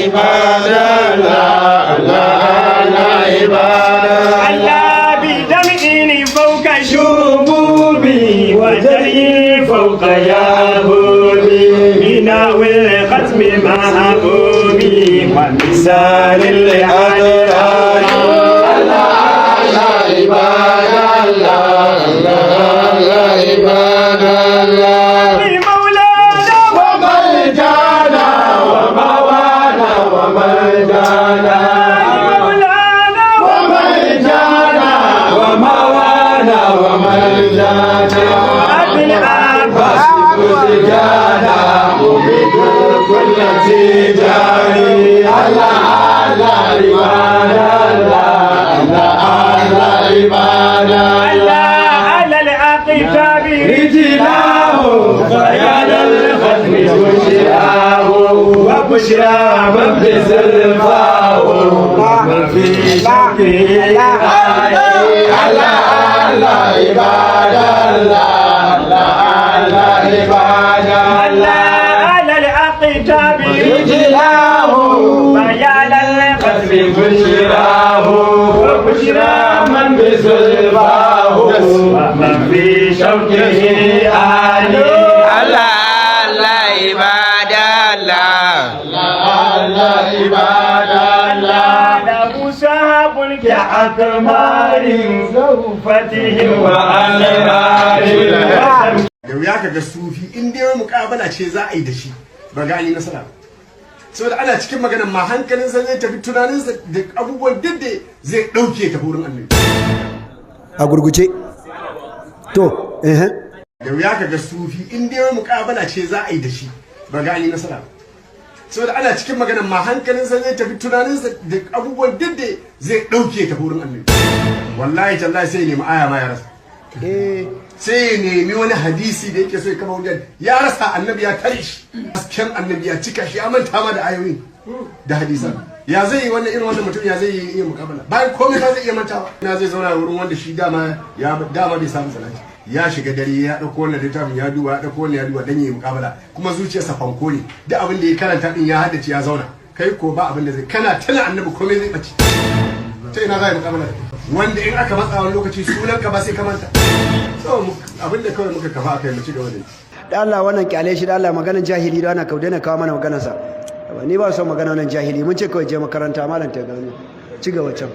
عباد الله الله عباد الله بدمع فوق شبوبي وجري فوق يهودي بناء الختم محبوبي ومثال الأدرار الله عباد الله الله عباد الله مولانا وملجانا وموانا وملجانا مولانا وملجانا وموانا وملجانا أبي العباس ملجانا مبيد كل تجاري الله الله عباد الله الله عباد الله على العقيدة برجلاه خيال الختم بشراه وبشرى من في زلفاه ومن في شكه الله الله عباد الله الله عباد الله على العقيدة برجلاه خيال الختم بشراه وبشرى من في زلفاه ومن في شوكه آلي الله الله عباد الله الله عباد الله له سحب كأقمار زوفته وأسرار da wuya ka ga sufi in dai mukabala ce za a yi da shi ba gani nasara saboda ana cikin maganar ma hankalinsa zai tafi tunaninsa da abubuwan duk da zai dauke ta wurin annabi a gurguje to da wuya ka ga sufi in dai mukabala ce za a yi da shi ba gani nasara saboda ana cikin maganar ma hankalinsa zai tafi tunaninsa da abubuwan duk da zai dauke ta wurin annabi wallahi tallahi sai ya nemi aya ma ya rasa sai ya nemi wani hadisi da yake so ya kama wajen ya rasa annabi ya tare shi hasken annabi ya cika shi ya manta ma da ayoyin da hadisan ya zai yi wannan irin wannan mutum ya zai yi iya mukabala bayan komai ba zai iya mantawa ina zai zauna wurin wanda shi dama bai samu salati ya shiga dare ya dauko wannan littafin ya duba ya dauko wannan ya duba dan yi mukabala kuma zuciyarsa fanko ne duk abin da ya karanta din ya haddace ya zauna kai ko ba abin da zai kana tana annabi komai zai bace ta ina za a yi mukabala wanda in aka matsa wani lokaci sunan ka ba sai ka manta so abin da kawai muka kafa akai mu ci gaba da da Allah wannan kyale shi da Allah maganar jahili da ana kaudena kawo mana maganar sa ni ba son magana wannan jahili mun ce kawai je makaranta malam ta gano ci gaba can